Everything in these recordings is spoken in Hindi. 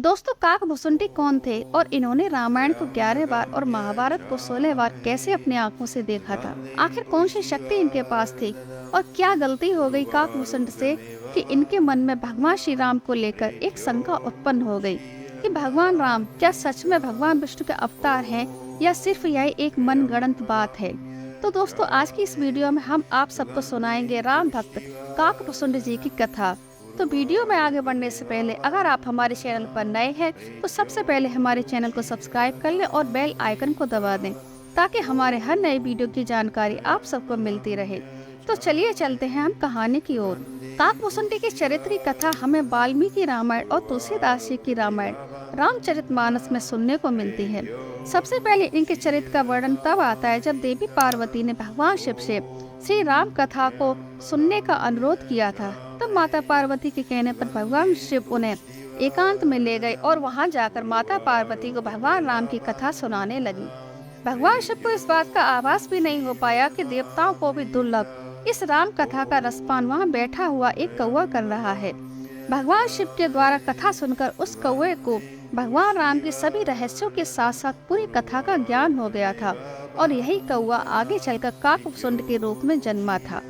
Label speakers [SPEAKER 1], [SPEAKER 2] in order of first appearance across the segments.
[SPEAKER 1] दोस्तों, काकभूसुंडी कौन थे और इन्होंने रामायण को 11 बार और महाभारत को 16 बार कैसे अपनी आंखों से देखा था? आखिर कौन सी शक्ति इनके पास थी और क्या गलती हो गई काकभूसुंड से कि इनके मन में भगवान श्री राम को लेकर एक शंका उत्पन्न हो गई कि भगवान राम क्या सच में भगवान विष्णु के अवतार हैं या सिर्फ यह एक मनगढ़ंत बात है। तो दोस्तों, आज की इस वीडियो में हम आप सबको सुनाएंगे राम भक्त काकभूसुंड जी की कथा। तो वीडियो में आगे बढ़ने से पहले अगर आप हमारे चैनल पर नए हैं तो सबसे पहले हमारे चैनल को सब्सक्राइब कर लें और बेल आइकन को दबा दें ताकि हमारे हर नए वीडियो की जानकारी आप सबको मिलती रहे। तो चलिए चलते हैं हम कहानी की ओर। काकभूसुंडी के चरित्र की कथा हमें वाल्मीकि रामायण और तुलसीदास जी की रामायण रामचरितमानस में सुनने को मिलती है। सबसे पहले इनके चरित्र का वर्णन तब आता है जब देवी पार्वती ने भगवान शिव से श्री राम कथा को सुनने का अनुरोध किया था। तब माता पार्वती के कहने पर भगवान शिव उन्हें एकांत में ले गए और वहां जाकर माता पार्वती को भगवान राम की कथा सुनाने लगी। भगवान शिव को इस बात का आभास भी नहीं हो पाया कि देवताओं को भी दुर्लभ इस राम कथा का रसपान वहां बैठा हुआ एक कौवा कर रहा है। भगवान शिव के द्वारा कथा सुनकर उस कौवे को भगवान राम के सभी रहस्यों के साथ साथ पूरी कथा का ज्ञान हो गया था और यही कौवा आगे चलकर काकभूसुंड के रूप में जन्मा था।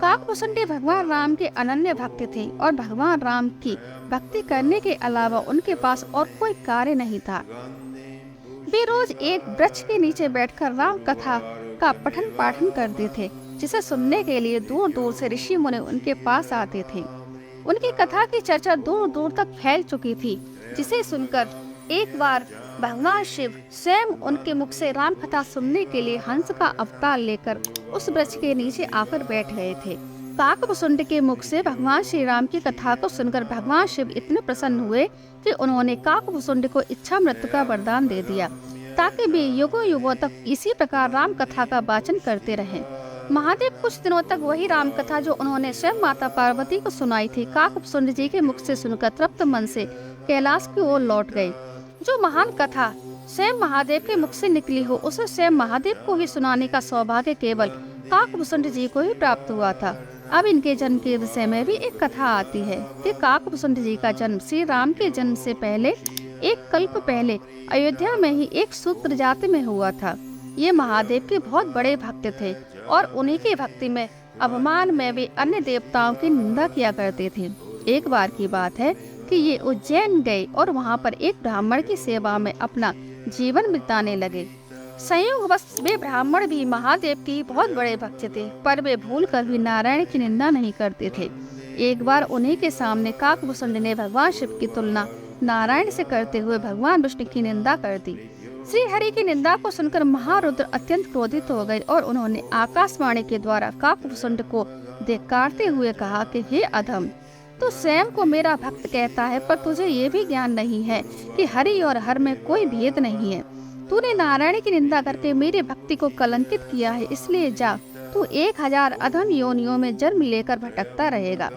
[SPEAKER 1] काकभूसुंडी भगवान राम के अनन्य भक्त थे और भगवान राम की भक्ति करने के अलावा उनके पास और कोई कार्य नहीं था। वे रोज एक वृक्ष के नीचे बैठकर राम कथा का पठन पाठन करते थे, जिसे सुनने के लिए दूर दूर से ऋषि मुनि उनके पास आते थे। उनकी कथा की चर्चा दूर दूर तक फैल चुकी थी, जिसे सुनकर एक बार भगवान शिव स्वयं उनके मुख से राम कथा सुनने के लिए हंस का अवतार लेकर उस वृक्ष के नीचे आकर बैठ गए थे। काकभूसुंड के मुख से भगवान श्री राम की कथा को सुनकर भगवान शिव इतने प्रसन्न हुए कि उन्होंने काकभूसुंड को इच्छा मृत्यु का वरदान दे दिया ताकि वे युगों युगों तक इसी प्रकार राम कथा का वाचन करते रहें। महादेव कुछ दिनों तक वही राम कथा जो उन्होंने स्वयं माता पार्वती को सुनाई थी काकभूसुंड जी के मुख से सुनकर तृप्त मन से कैलाश की ओर लौट गए। जो महान कथा स्वयं महादेव के मुख से निकली हो उसे स्वयं महादेव को ही सुनाने का सौभाग्य केवल काकभूसुंड जी को ही प्राप्त हुआ था। अब इनके जन्म के विषय में भी एक कथा आती है कि काकभूसुंड जी का जन्म श्री राम के जन्म से पहले एक कल्प पहले अयोध्या में ही एक शूद्र जाति में हुआ था। ये महादेव के बहुत बड़े भक्त थे और उन्हीं की भक्ति में अभिमान में वे अन्य देवताओं की निंदा किया करते थे। एक बार की बात है कि ये उज्जैन गए और वहाँ पर एक ब्राह्मण की सेवा में अपना जीवन बिताने लगे। संयोगवश वे ब्राह्मण भी महादेव के बहुत बड़े भक्त थे, पर वे भूल कर भी नारायण की निंदा नहीं करते थे। एक बार उन्हीं के सामने काकभूसुंड ने भगवान शिव की तुलना नारायण से करते हुए भगवान विष्णु की निंदा कर दी। श्री हरि की निंदा को सुनकर महारुद्र अत्यंत क्रोधित हो गए और उन्होंने आकाशवाणी के द्वारा काकभूसुंड को धिक्कारते हुए कहा कि हे अधम, तू स्वयं को मेरा भक्त कहता है, पर तुझे ये भी ज्ञान नहीं है कि हरि और हर में कोई भेद नहीं है। तूने नारायण की निंदा करके मेरी भक्ति को कलंकित किया है, इसलिए जा, तू 1000 अधम योनियों में जन्म लेकर भटकता रहेगा।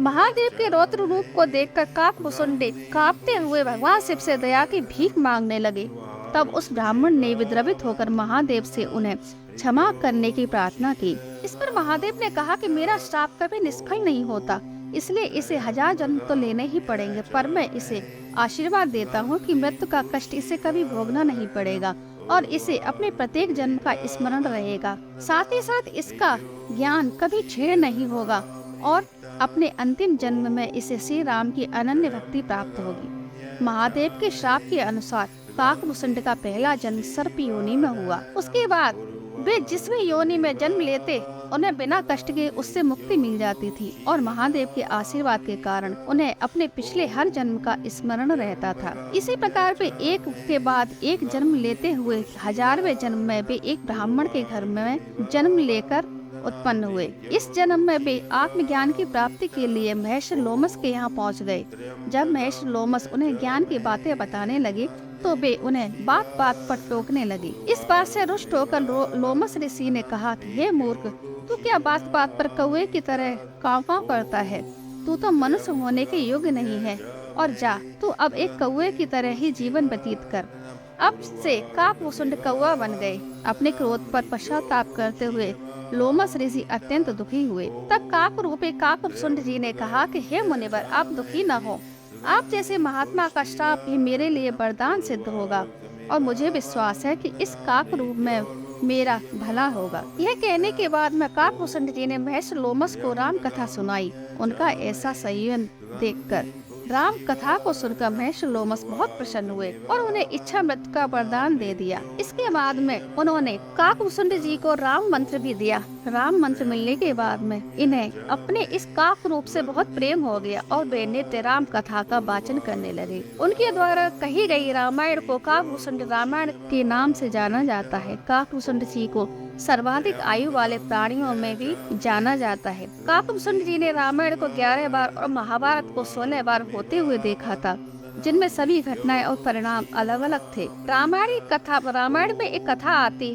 [SPEAKER 1] महादेव के रौद्र रूप को देखकर काकभूसुंडी कांपते हुए भगवान शिव से दया की भीख मांगने लगे। तब उस ब्राह्मण ने विद्रवित होकर महादेव से उन्हें क्षमा करने की प्रार्थना की। इस पर महादेव ने कहा कि मेरा श्राप कभी निष्फल नहीं होता, इसलिए इसे 1000 जन्म तो लेने ही पड़ेंगे, पर मैं इसे आशीर्वाद देता हूँ कि मृत्यु का कष्ट इसे कभी भोगना नहीं पड़ेगा और इसे अपने प्रत्येक जन्म का स्मरण रहेगा। साथ ही साथ इसका ज्ञान कभी क्षीण नहीं होगा और अपने अंतिम जन्म में इसे श्री राम की अनन्य भक्ति प्राप्त होगी। महादेव के श्राप के अनुसार काकभूसुंड का पहला जन्म सर्प योनि में हुआ। उसके बाद वे जिस भी योनि में जन्म लेते उन्हें बिना कष्ट के उससे मुक्ति मिल जाती थी और महादेव के आशीर्वाद के कारण उन्हें अपने पिछले हर जन्म का स्मरण रहता था। इसी प्रकार वे एक के बाद एक जन्म लेते हुए 1000वें जन्म में वे एक ब्राह्मण के घर में जन्म लेकर उत्पन्न हुए। इस जन्म में वे आत्मज्ञान की प्राप्ति के लिए महेश लोमस के यहाँ पहुँच गए। जब महेश लोमस उन्हें ज्ञान की बातें बताने लगे तो वे उन्हें बात बात पर टोकने लगी। इस बात से रुष्ट होकर लोमस ऋषि ने कहा कि हे मूर्ख, तू क्या बात बात पर कौवे की तरह काँव काँव करता है? तू तो मनुष्य होने के योग्य नहीं है और जा, तू अब एक कौवे की तरह ही जीवन व्यतीत कर। अब से काकभूसुंड कौवा बन गए। अपने क्रोध पर पश्चाताप करते हुए लोमस ऋषि अत्यंत दुखी हुए। तब काक रूपी काकभूसुंड जी ने कहा कि हे मुनिवर, आप दुखी न हो, आप जैसे महात्मा का श्राप ही मेरे लिए वरदान सिद्ध होगा और मुझे विश्वास है कि इस काक रूप में मेरा भला होगा। यह कहने के बाद मैं काकभूषण जी ने महेश लोमस को राम कथा सुनाई। उनका ऐसा संयम देखकर राम कथा को सुनकर महेश लोमस बहुत प्रसन्न हुए और उन्हें इच्छा मृत्यु का वरदान दे दिया। इसके बाद में उन्होंने काकभूषण जी को राम मंत्र भी दिया। राम मंत्र मिलने के बाद में इन्हें अपने इस काक रूप से बहुत प्रेम हो गया और वे नित्य राम कथा का वाचन करने लगे। उनके द्वारा कही गई रामायण को काकभूषण रामायण के नाम से जाना जाता है। काकभूषण जी को सर्वाधिक आयु वाले प्राणियों में भी जाना जाता है। काकभूषण जी ने रामायण को 11 बार और महाभारत को 16 बार होते हुए देखा था, जिनमें सभी घटनाएं और परिणाम अलग अलग थे। रामायण में एक कथा आती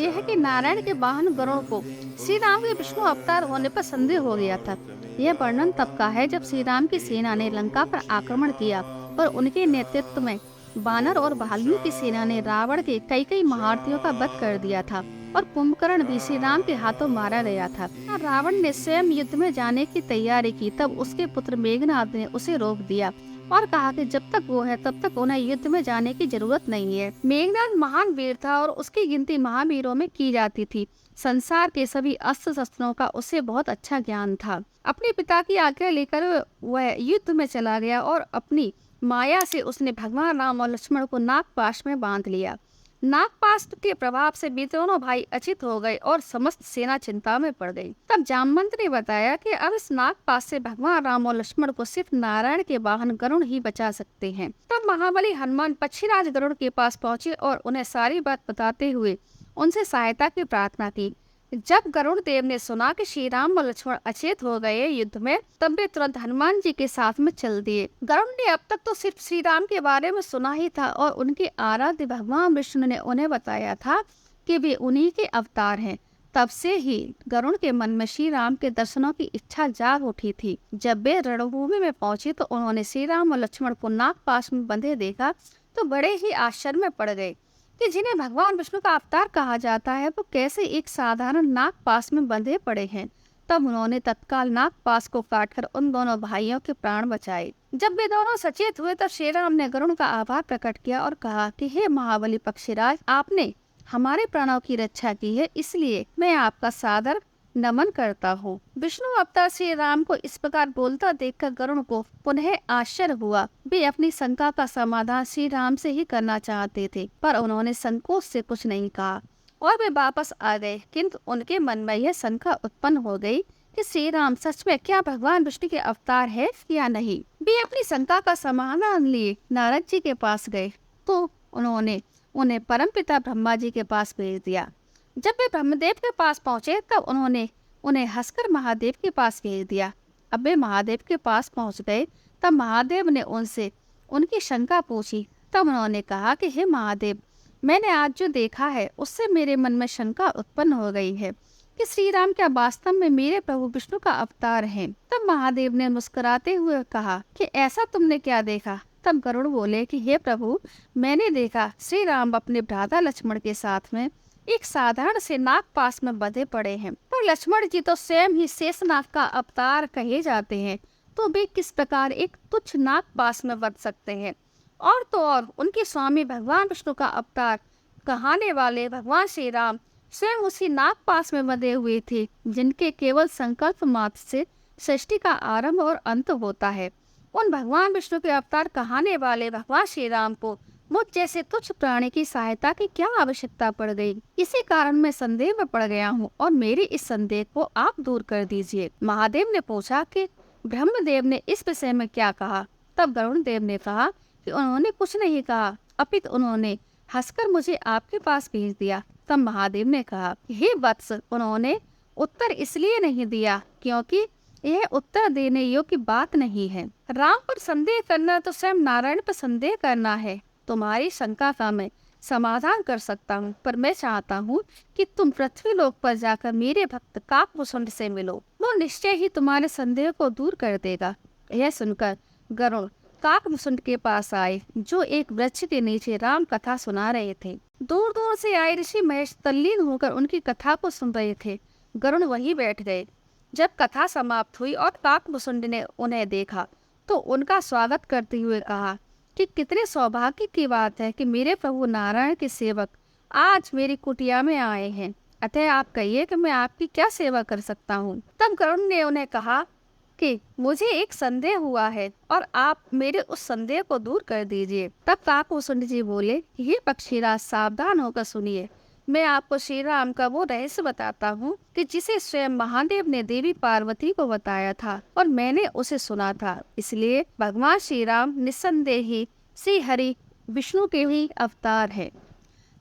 [SPEAKER 1] है कि नारायण के वाहन गरुड़ को श्री राम के विष्णु अवतार होने पर संदेह हो गया था। यह वर्णन तब का है जब श्री राम की सेना ने लंका पर आक्रमण किया और उनके नेतृत्व में वानर और भालुओं की सेना ने रावण के कई महारथियों का वध कर दिया था और कुंभकर्ण भी श्री राम के हाथों मारा गया था। रावण ने स्वयं युद्ध में जाने की तैयारी की, तब उसके पुत्र मेघनाद ने उसे रोक दिया और कहा कि जब तक वो है तब तक उन्हें युद्ध में जाने की जरूरत नहीं है। मेघनाद महान वीर था और उसकी गिनती महावीरों में की जाती थी। संसार के सभी अस्त्र शस्त्रों का उसे बहुत अच्छा ज्ञान था। अपने पिता की आज्ञा लेकर वह युद्ध में चला गया और अपनी माया से उसने भगवान राम और लक्ष्मण को नागपाश में बांध लिया। नागपाश के प्रभाव से भी दोनों भाई अचित हो गए और समस्त सेना चिंता में पड़ गई। तब जामवंत ने बताया कि अब इस नागपाश से भगवान राम और लक्ष्मण को सिर्फ नारायण के वाहन गरुड़ ही बचा सकते हैं। तब महाबली हनुमान पक्षीराज गरुड़ के पास पहुंचे और उन्हें सारी बात बताते हुए उनसे सहायता की प्रार्थना की। जब गरुड़ देव ने सुना कि श्री राम और लक्ष्मण अचेत हो गए युद्ध में, तब वे तुरंत हनुमान जी के साथ में चल दिए। गरुड़ ने अब तक तो सिर्फ श्री राम के बारे में सुना ही था और उनके आराध्य भगवान विष्णु ने उन्हें बताया था कि वे उन्हीं के अवतार हैं। तब से ही गरुड़ के मन में श्री राम के दर्शनों की इच्छा जाग उठी थी। जब वे रणभूमि में पहुंचे तो उन्होंने श्री राम और लक्ष्मण को नागपाश में बंधे देखा तो बड़े ही आश्चर्य में पड़ गए कि जिन्हें भगवान विष्णु का अवतार कहा जाता है वो कैसे एक साधारण नागपाश में बंधे पड़े हैं। तब उन्होंने तत्काल नागपाश को काटकर उन दोनों भाइयों के प्राण बचाए। जब वे दोनों सचेत हुए तब श्री राम ने गरुड़ का आभार प्रकट किया और कहा कि हे महाबली पक्षीराज, आपने हमारे प्राणों की रक्षा की है, इसलिए मैं आपका सादर नमन करता हूँ। विष्णु अवतार श्री राम को इस प्रकार बोलता देखकर गरुड़ को पुनः आश्चर्य हुआ। वे अपनी शंका का समाधान श्री राम से ही करना चाहते थे, पर उन्होंने संकोच से कुछ नहीं कहा और वे वापस आ गए। किंतु उनके मन में यह शंका उत्पन्न हो गई कि श्री राम सच में क्या भगवान विष्णु के अवतार है या नहीं। वे अपनी शंका का समाधान लिए नारद जी के पास गए तो उन्होंने उन्हें परमपिता ब्रह्मा जी के पास भेज दिया। जब वे ब्रह्मदेव के पास पहुंचे तब उन्होंने उन्हें हंसकर महादेव के पास भेज दिया। अब वे महादेव के पास पहुंच गए तब महादेव ने उनसे उनकी शंका पूछी। तब उन्होंने कहा कि हे महादेव, मैंने आज जो देखा है उससे मेरे मन में शंका उत्पन्न हो गई है कि श्री राम क्या वास्तव में मेरे प्रभु विष्णु का अवतार हैं। तब महादेव ने मुस्कुराते हुए कहा कि ऐसा तुमने क्या देखा। तब गरुड़ बोले कि हे प्रभु, मैंने देखा श्री राम अपने भ्राता लक्ष्मण के साथ में एक साधारण से नागपाश में बंधे पड़े हैं, पर लक्ष्मण जी तो स्वयं ही शेषनाग का अवतार कहे जाते हैं, तो वे किस प्रकार एक तुच्छ नागपाश में बंध सकते हैं। और तो और उनके स्वामी भगवान विष्णु का अवतार कहाने वाले भगवान श्री राम स्वयं उसी नागपाश में बंधे हुए थे, जिनके केवल संकल्प मात्र से सृष्टि का आरंभ और अंत होता है। उन भगवान विष्णु के अवतार कहाने वाले भगवान श्री राम को मुझ जैसे तुच्छ प्राणी की सहायता की क्या आवश्यकता पड़ गई। इसी कारण मैं संदेह में पड़ गया हूँ और मेरे इस संदेह को आप दूर कर दीजिए। महादेव ने पूछा कि ब्रह्मदेव ने इस विषय में क्या कहा। तब गरुड़ देव ने कहा कि उन्होंने कुछ नहीं कहा, अपितु उन्होंने हंसकर मुझे आपके पास भेज दिया। तब महादेव ने कहा, हे वत्स, उन्होंने उत्तर इसलिए नहीं दिया क्योंकि यह उत्तर देने योग्य बात नहीं है। राम पर संदेह करना तो स्वयं नारायण पर संदेह करना है। तुम्हारी शंका का मैं समाधान कर सकता हूँ, पर मैं चाहता हूँ कि तुम पृथ्वी लोक पर जाकर मेरे भक्त काकभूषण से मिलो, वो निश्चय ही तुम्हारे संदेह को दूर कर देगा। यह सुनकर गरुड़ काकभूषण के पास आए, जो एक वृक्ष के नीचे राम कथा सुना रहे थे। दूर दूर से आए ऋषि महेश तल्लीन होकर उनकी कथा को सुन रहे थे। गरुड़ वहीं बैठ गए। जब कथा समाप्त हुई और काकभूषण ने उन्हें देखा तो उनका स्वागत करते हुए कहा कि कितने सौभाग्य की बात है कि मेरे प्रभु नारायण के सेवक आज मेरी कुटिया में आए हैं। अतः आप कहिए कि मैं आपकी क्या सेवा कर सकता हूँ। तब गरुड़ ने उन्हें कहा कि मुझे एक संदेह हुआ है और आप मेरे उस संदेह को दूर कर दीजिए। तब काकभूषुंड जी बोले, ये पक्षीराज सावधान होकर सुनिए, मैं आपको श्री राम का वो रहस्य बताता हूँ कि जिसे स्वयं महादेव ने देवी पार्वती को बताया था और मैंने उसे सुना था। इसलिए भगवान श्री राम निस्संदेह ही श्री हरि विष्णु के ही अवतार है।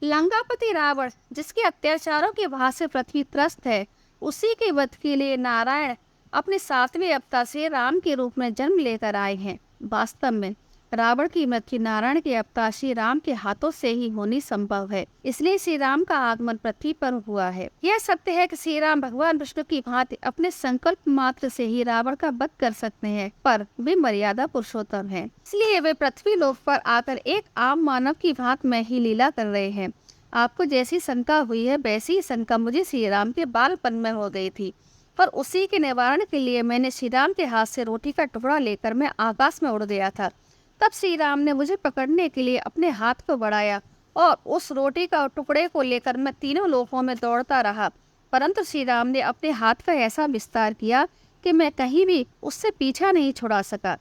[SPEAKER 1] लंकापति रावण जिसके अत्याचारों के भार से पृथ्वी त्रस्त है, उसी के वध के लिए नारायण अपने 7वें अवतार से राम के रूप में जन्म लेकर आए हैं। वास्तव में रावण की मृत्यु नारायण के अवतार श्री राम के हाथों से ही होनी संभव है, इसलिए श्री राम का आगमन पृथ्वी पर हुआ है। यह सत्य है कि श्री राम भगवान विष्णु की भांति अपने संकल्प मात्र से ही रावण का वध कर सकते हैं, पर वे मर्यादा पुरुषोत्तम हैं, इसलिए वे पृथ्वी लोक पर आकर एक आम मानव की भांति में ही लीला कर रहे हैं। आपको जैसी शंका हुई है वैसी ही शंका मुझे श्री राम के बालपन में हो गई थी, पर उसी के निवारण के लिए मैंने श्री राम के हाथ से रोटी का टुकड़ा लेकर मैं आकाश में उड़ गया था। तब श्री राम ने मुझे पकड़ने के लिए अपने हाथ को बढ़ाया और उस रोटी का टुकड़े को लेकर मैं तीनों लोकों में दौड़ता रहा, परंतु श्री राम ने अपने हाथ का ऐसा विस्तार किया कि मैं कहीं भी उससे पीछा नहीं छुड़ा सका।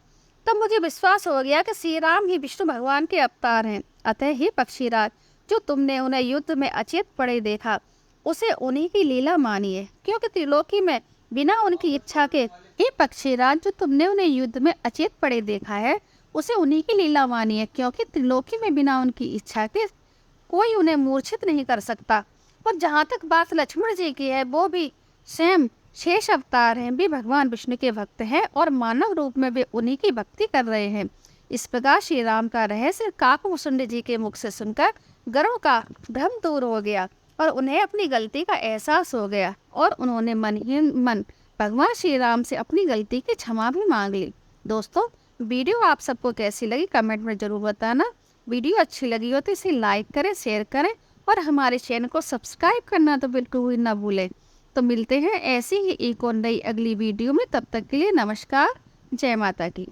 [SPEAKER 1] तब मुझे विश्वास हो गया कि श्री राम ही विष्णु भगवान के अवतार हैं। अतः हे पक्षीराज, जो तुमने उन्हें युद्ध में अचेत पड़े देखा, उसे उन्हीं की लीला मानिए, क्योंकि त्रिलोकी में बिना उनकी इच्छा के हे पक्षीराज, जो तुमने उन्हें युद्ध में अचेत पड़े देखा है, उसे उन्हीं की लीला मानिए, क्योंकि त्रिलोकी में बिना उनकी इच्छा के कोई उन्हें मूर्छित नहीं कर सकता। और जहाँ तक बात लक्ष्मण जी की है, वो भी स्वयं शेष अवतार हैं, वे भगवान विष्णु के भक्त हैं और मानव रूप में वे उन्हीं की भक्ति कर रहे हैं। इस प्रकार श्री राम का रहस्य काकभूषुंड जी के मुख से सुनकर गरुड़ का भ्रम दूर हो गया और उन्हें अपनी गलती का एहसास हो गया और उन्होंने मन ही मन भगवान श्री राम से अपनी गलती की क्षमा भी मांग ली। दोस्तों, वीडियो आप सबको कैसी लगी कमेंट में जरूर बताना। वीडियो अच्छी लगी हो तो इसे लाइक करें, शेयर करें और हमारे चैनल को सब्सक्राइब करना तो बिल्कुल भी ना भूलें। तो मिलते हैं ऐसी ही एक और नई अगली वीडियो में, तब तक के लिए नमस्कार, जय माता की।